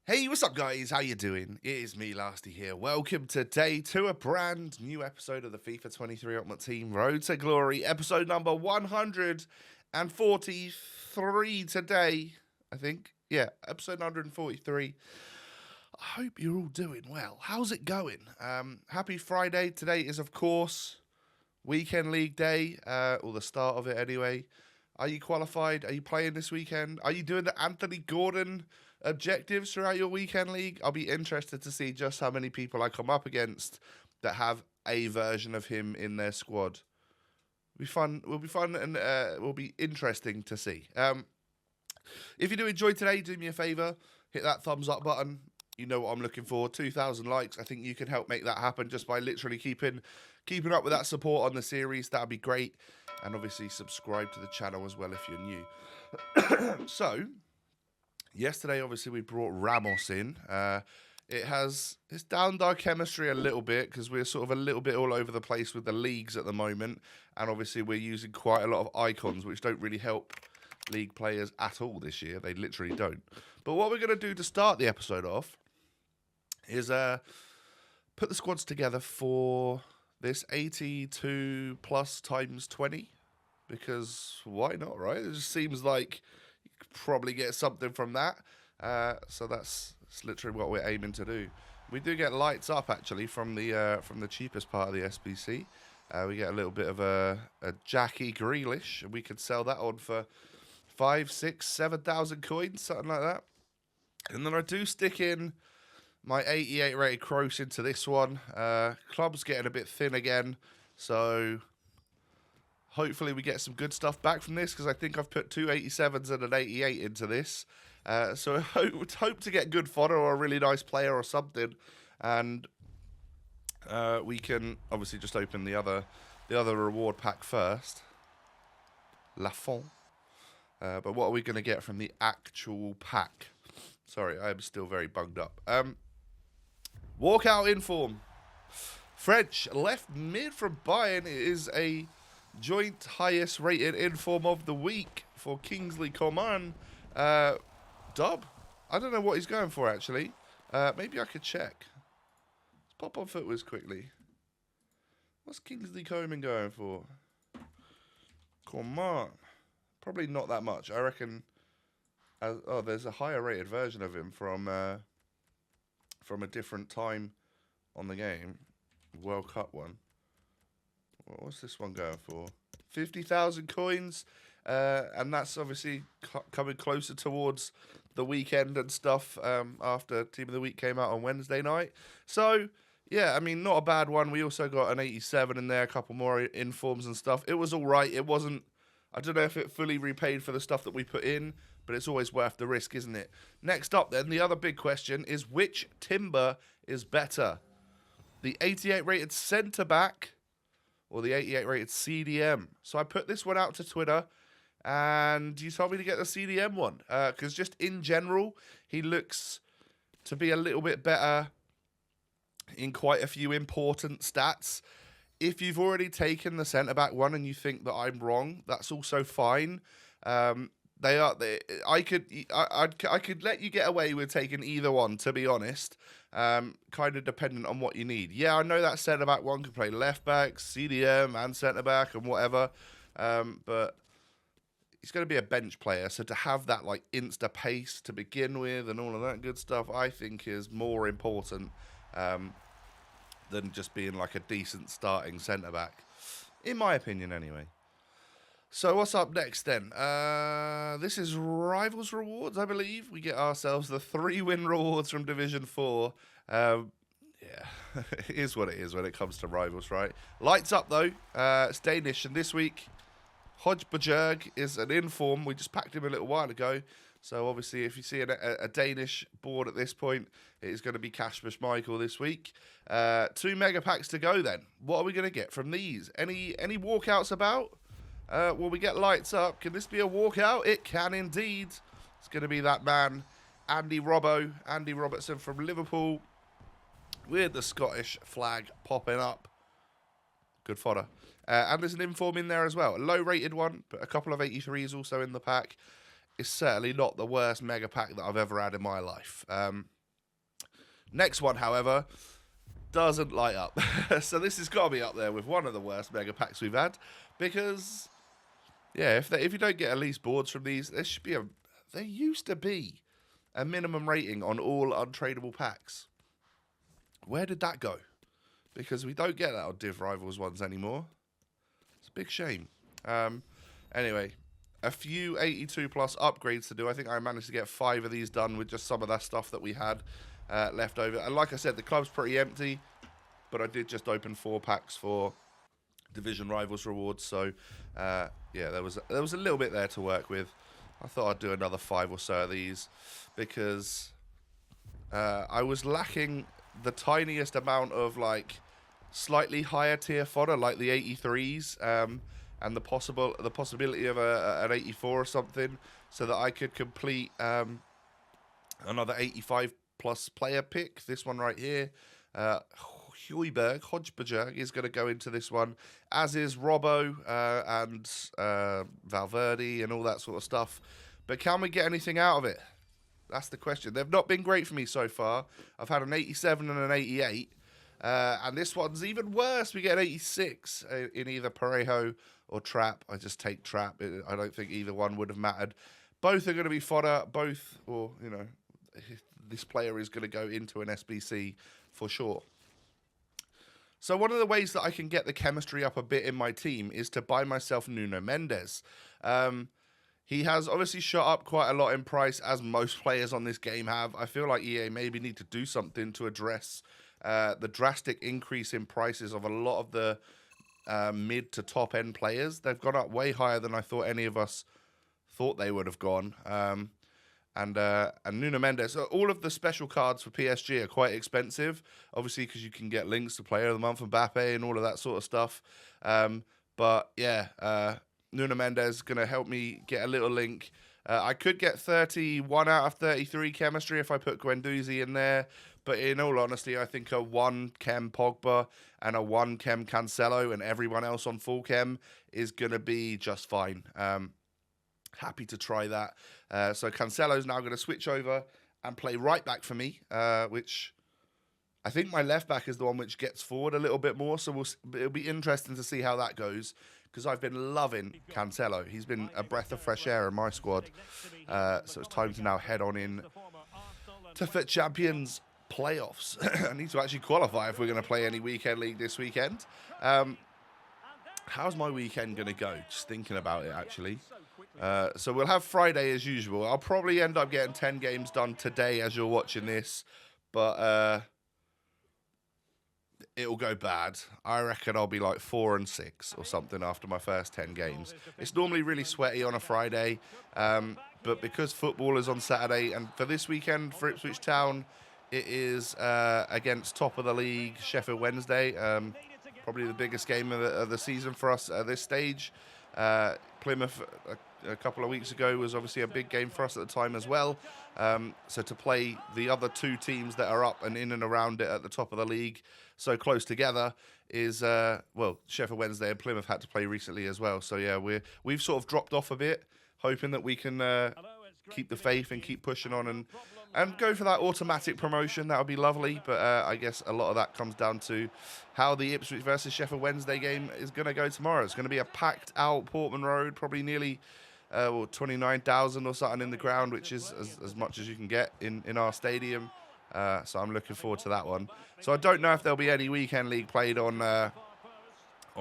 Hey, what's up, guys? How you doing? It is me, Lasty here. Welcome today to a brand new episode of the FIFA 23 Ultimate Team Road to Glory, episode number 143 today, I think. Yeah, episode 143. I hope you're all doing well. How's it going? Happy Friday. Today is, of course, Weekend League Day, or the start of it anyway. Are you qualified? Are you playing this weekend? Are you doing the Anthony Gordon objectives throughout your weekend league? I'll be interested to see just how many people I come up against that have a version of him in their squad. Will be fun, and will be interesting to see. If you do enjoy today, do me a favor, hit that thumbs up button. You know what I'm looking for. 2,000 likes. I think you can help make that happen just by literally keeping up with that support on the series. That'd be great. And obviously subscribe to the channel as well if you're new. So, yesterday obviously we brought Ramos in. It's downed our chemistry a little bit because we're sort of a little bit all over the place with the leagues at the moment. And obviously we're using quite a lot of icons which don't really help league players at all this year. They literally don't. But what we're going to do to start the episode off is put the squads together for this 82 plus times 20, because why not, right? It just seems like you could probably get something from that. So that's literally what we're aiming to do. We do get lights up actually from the cheapest part of the SBC. We get a little bit of a Jackie Grealish, and we could sell that on for 5, 6, 7,000 coins, something like that. And then I do stick in my 88 rated Kroos into this one. Club's getting a bit thin again, so hopefully we get some good stuff back from this, because I think I've put two 87s and an 88 into this. So I hope to get good fodder or a really nice player or something, and we can obviously just open the other reward pack first. Lafont. But what are we going to get from the actual pack? Sorry, I am still very bunged up. Walkout inform. French left mid from Bayern is a joint highest rated inform of the week for Kingsley Coman. Dub. I don't know what he's going for actually. Maybe I could check. Let's pop on Footwiz quickly. What's Kingsley Coman going for? Coman. Probably not that much. I reckon. There's a higher rated version of him from a different time on the game, World Cup one. What's this one going for? 50,000 coins, and that's obviously coming closer towards the weekend and stuff. After Team of the Week came out on Wednesday night, so yeah, I mean, not a bad one. We also got an 87 in there, a couple more informs and stuff. It was all right. It wasn't. I don't know if it fully repaid for the stuff that we put in, but it's always worth the risk, isn't it? Next up, then, the other big question is which timber is better? The 88 rated centre-back or the 88 rated CDM? So I put this one out to Twitter, and you told me to get the CDM one, because just in general, he looks to be a little bit better in quite a few important stats. If you've already taken the centre-back one and you think that I'm wrong, that's also fine. I could let you get away with taking either one, to be honest. Kind of dependent on what you need. Yeah, I know that centre-back one can play left-back, CDM, and centre-back, and whatever. But he's going to be a bench player, so to have that like insta pace to begin with and all of that good stuff, I think is more important than just being like a decent starting centre-back, in my opinion anyway. So what's up next then? This is Rivals Rewards, I believe. We get ourselves the 3-win rewards from Division 4. Yeah, it is what it is when it comes to Rivals, right? Lights up though. It's Danish, and this week Hodgebjerg is an inform. We just packed him a little while ago. So obviously, if you see a Danish board at this point, it is going to be Kasper Schmeichel this week. 2 mega packs to go then. What are we going to get from these? Any walkouts about? Will we get lights up? Can this be a walkout? It can indeed. It's going to be that man, Andy Robertson from Liverpool, with the Scottish flag popping up. Good fodder. And there's an inform in there as well. A low-rated one, but a couple of 83s also in the pack. It's certainly not the worst mega pack that I've ever had in my life. Next one, however, doesn't light up. So this has got to be up there with one of the worst mega packs we've had, because yeah, if you don't get at least boards from these, there used to be a minimum rating on all untradeable packs. Where did that go? Because we don't get that on Div Rivals ones anymore. It's a big shame. Anyway, a few 82 plus upgrades to do. I think I managed to get 5 of these done with just some of that stuff that we had left over. And like I said, the club's pretty empty, but I did just open 4 packs for Division Rivals rewards. So yeah, there was a little bit there to work with. I thought I'd do another 5 or so of these because I was lacking the tiniest amount of like slightly higher tier fodder, like the 83s, and the possibility of an 84 or something, so that I could complete another 85 plus player pick. This one right here, Hodgeberg is going to go into this one, as is Robbo and Valverde and all that sort of stuff. But can we get anything out of it? That's the question. They've not been great for me so far. I've had an 87 and an 88. And this one's even worse. We get an 86 in either Parejo or Trap. I just take Trap. I don't think either one would have mattered. Both are going to be fodder. Both, or, you know, this player is going to go into an SBC for sure. So one of the ways that I can get the chemistry up a bit in my team is to buy myself Nuno Mendes. He has obviously shot up quite a lot in price, as most players on this game have. I feel like EA maybe need to do something to address the drastic increase in prices of a lot of the mid to top end players. They've gone up way higher than I thought any of us thought they would have gone. And Nuno Mendes, all of the special cards for PSG are quite expensive, obviously, because you can get links to Player of the Month, Mbappe, and all of that sort of stuff. But yeah, Nuno Mendes is going to help me get a little link. I could get 31 out of 33 chemistry if I put Guendouzi in there. But in all honesty, I think a 1 chem Pogba and a 1 chem Cancelo and everyone else on full chem is going to be just fine. Happy to try that. So Cancelo's now going to switch over and play right back for me, which I think my left back is the one which gets forward a little bit more. So it'll be interesting to see how that goes, because I've been loving Cancelo. He's been a breath of fresh air in my squad. So it's time to now head on in to FUT Champions playoffs. I need to actually qualify if we're going to play any weekend league this weekend. How's my weekend going to go? Just thinking about it, actually. So we'll have Friday as usual. I'll probably end up getting 10 games done today as you're watching this, but it'll go bad. I reckon I'll be like 4 and 6 or something after my first 10 games. It's normally really sweaty on a Friday, but because football is on Saturday, and for this weekend for Ipswich Town, it is against top of the league Sheffield Wednesday. Probably the biggest game of the season for us at this stage. Plymouth a couple of weeks ago was obviously a big game for us at the time as well. So to play the other 2 teams that are up and in and around it at the top of the league so close together is, well, Sheffield Wednesday and Plymouth had to play recently as well. So yeah, we've sort of dropped off a bit, hoping that we can keep the faith and keep pushing on and go for that automatic promotion. That would be lovely, but I guess a lot of that comes down to how the Ipswich versus Sheffield Wednesday game is going to go tomorrow. It's going to be a packed out Portman Road, probably nearly 29,000 or something in the ground, which is as much as you can get in our stadium. So I'm looking forward to that one. So I don't know if there'll be any weekend league played on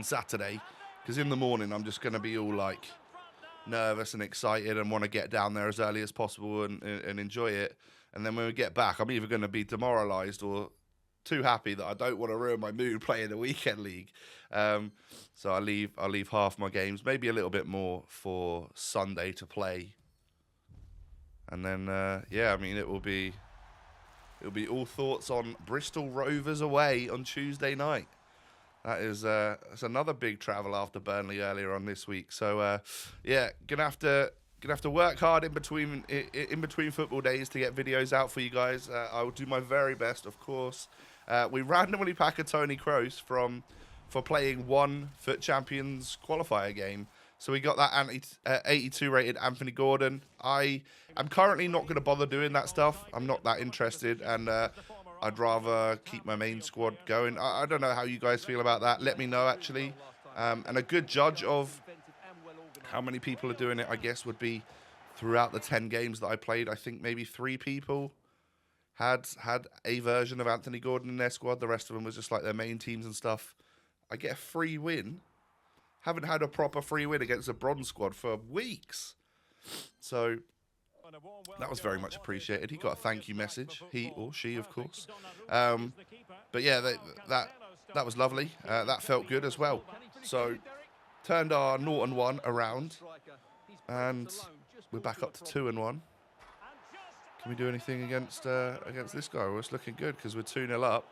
Saturday, because in the morning I'm just going to be all like nervous and excited and want to get down there as early as possible and enjoy it. And then when we get back, I'm either going to be demoralised or too happy that I don't want to ruin my mood playing the weekend league. So I'll leave half my games, maybe a little bit more for Sunday to play. And then yeah, I mean it'll be all thoughts on Bristol Rovers away on Tuesday night. That is that's another big travel after Burnley earlier on this week. So yeah, gonna have to work hard in between football days to get videos out for you guys. I will do my very best, of course. We randomly pack a Tony Kroos for playing 1 FUT Champions qualifier game. So we got that 82 rated Anthony Gordon. I'm currently not going to bother doing that stuff. I'm not that interested, and I'd rather keep my main squad going. I don't know how you guys feel about that. Let me know, actually. And a good judge of how many people are doing it, I guess, would be throughout the 10 games that I played. I think maybe 3 people had a version of Anthony Gordon in their squad. The rest of them was just like their main teams and stuff. I get a free win. Haven't had a proper free win against a bronze squad for weeks. So that was very much appreciated. He got a thank you message. He or she, of course. But yeah, that was lovely. That felt good as well. So turned our 0-1 around, and we're back up to 2-1. Can we do anything against this guy? Well, it's looking good because we're 2-0 up.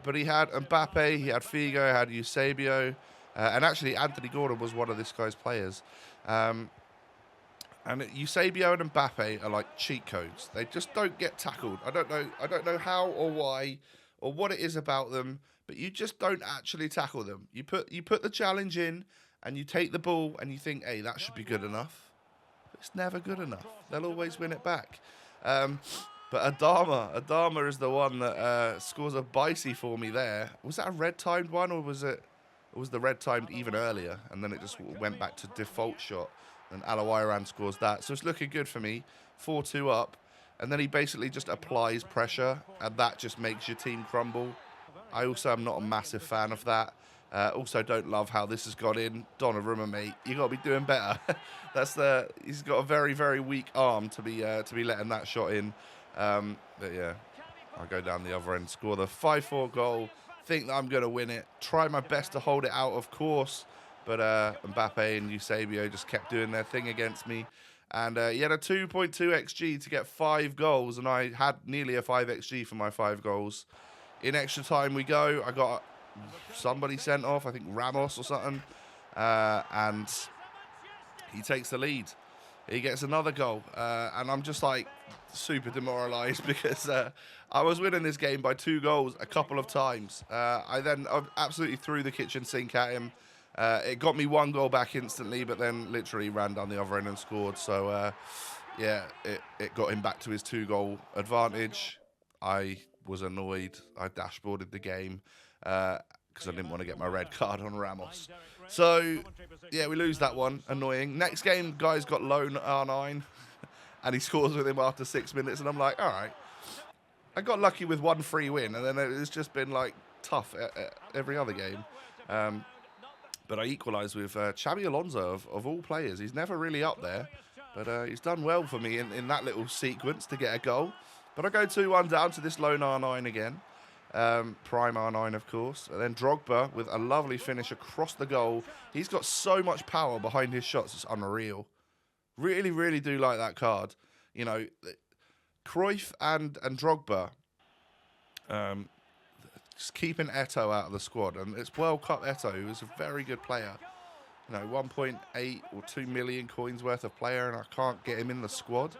But he had Mbappe, he had Figo, he had Eusebio, and actually Anthony Gordon was one of this guy's players. And Eusebio and Mbappe are like cheat codes. They just don't get tackled. I don't know how or why or what it is about them, but you just don't actually tackle them. You put the challenge in and you take the ball and you think, hey, that should be good enough. It's never good enough. They'll always win it back. But Adama is the one that scores a bicey for me there. Was that a red-timed one, or was the red-timed even earlier? And then it just went back to default shot, and Alawairan scores that. So it's looking good for me, 4-2 up. And then he basically just applies pressure, and that just makes your team crumble. I also am not a massive fan of that. Also don't love how this has got in. Donnarumma, mate, you got to be doing better. He's got a very, very weak arm to be letting that shot in. But yeah, I'll go down the other end, score the 5-4 goal. Think that I'm going to win it. Try my best to hold it out, of course. But Mbappe and Eusebio just kept doing their thing against me. And he had a 2.2 XG to get 5 goals, and I had nearly a 5 XG for my 5 goals. In extra time we go. I got somebody sent off, I think Ramos or something, and he takes the lead. He gets another goal, and I'm just like super demoralised because I was winning this game by 2 goals a couple of times. I then absolutely threw the kitchen sink at him. It got me 1 goal back instantly, but then literally ran down the other end and scored. So yeah, it got him back to his 2-goal advantage. I was annoyed. I dashboarded the game because I didn't want to get my red card on Ramos. So yeah, we lose that one. Annoying. Next game, guy's got loan R9, and he scores with him after 6 minutes, and I'm like, all right. I got lucky with 1 free win, and then it's just been like tough every other game. But I equalised with Xabi Alonso, of all players. He's never really up there, but he's done well for me in that little sequence to get a goal. But I go 2-1 down to this lone R9 again. Prime R9, of course. And then Drogba with a lovely finish across the goal. He's got so much power behind his shots. It's unreal. Really, really do like that card. You know, Cruyff and Drogba just keeping Eto'o out of the squad. And it's World Cup Eto'o, who's a very good player. You know, 1.8 or 2 million coins worth of player, and I can't get him in the squad.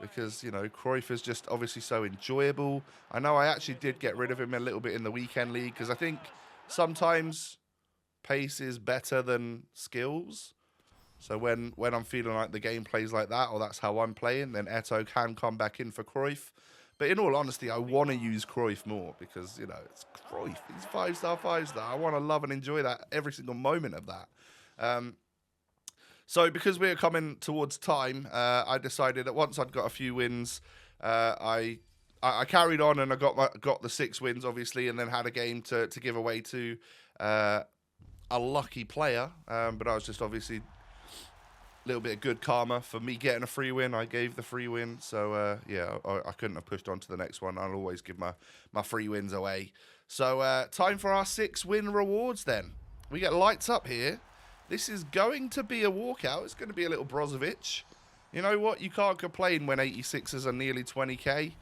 Because, you know, Cruyff is just obviously so enjoyable. I know I actually did get rid of him a little bit in the weekend league because I think sometimes pace is better than skills. So when I'm feeling like the game plays like that, or that's how I'm playing, then Eto'o can come back in for Cruyff. But in all honesty, I want to use Cruyff more because, you know, it's Cruyff. He's 5-star, 5-star. I want to love and enjoy that, every single moment of that. So because we were coming towards time, I decided that once I'd got a few wins, I carried on and I got the 6 wins, obviously, and then had a game to give away to a lucky player. But I was just obviously a little bit of good karma for me getting a free win. I gave the free win. So, yeah, I couldn't have pushed on to the next one. I'll always give my free wins away. So time for our 6 win rewards then. We get lights up here. This is going to be a walkout. It's going to be a little Brozovic. You know what? You can't complain when 86s are nearly 20k.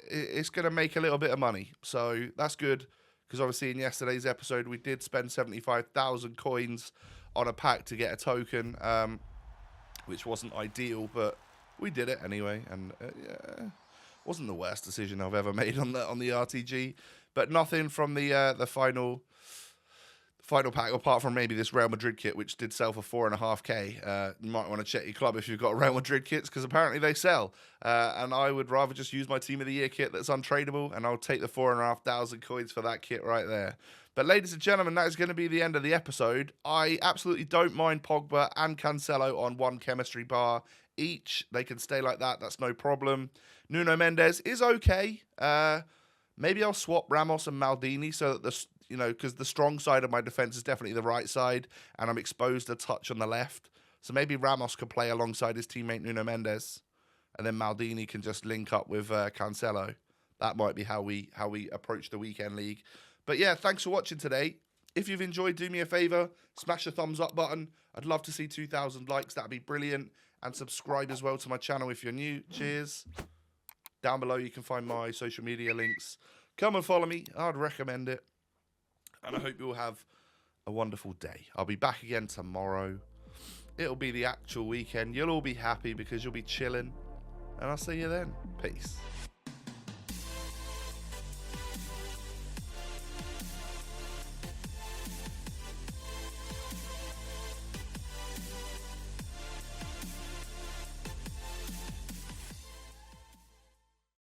It's going to make a little bit of money. So that's good. Because obviously in yesterday's episode, we did spend 75,000 coins on a pack to get a token. Which wasn't ideal, but we did it anyway. And yeah, wasn't the worst decision I've ever made on the RTG. But nothing from the final pack, apart from maybe this Real Madrid kit, which did sell for 4.5k. You might want to check your club if you've got Real Madrid kits, because apparently they sell. And I would rather just use my Team of the Year kit that's untradeable, and I'll take the 4,500 coins for that kit right there. But ladies and gentlemen, that is going to be the end of the episode. I absolutely don't mind Pogba and Cancelo on one chemistry bar each. They can stay like that. That's no problem. Nuno Mendes is okay. Maybe I'll swap Ramos and Maldini so that because the strong side of my defense is definitely the right side, and I'm exposed a touch on the left. So maybe Ramos could play alongside his teammate Nuno Mendes, and then Maldini can just link up with Cancelo. That might be how we approach the weekend league. But yeah, thanks for watching today. If you've enjoyed, do me a favor, smash the thumbs up button. I'd love to see 2,000 likes. That'd be brilliant. And subscribe as well to my channel if you're new. Cheers. Down below you can find my social media links. Come and follow me. I'd recommend it. And I hope you all have a wonderful day. I'll be back again tomorrow. It'll be the actual weekend. You'll all be happy because you'll be chilling. And I'll see you then. Peace.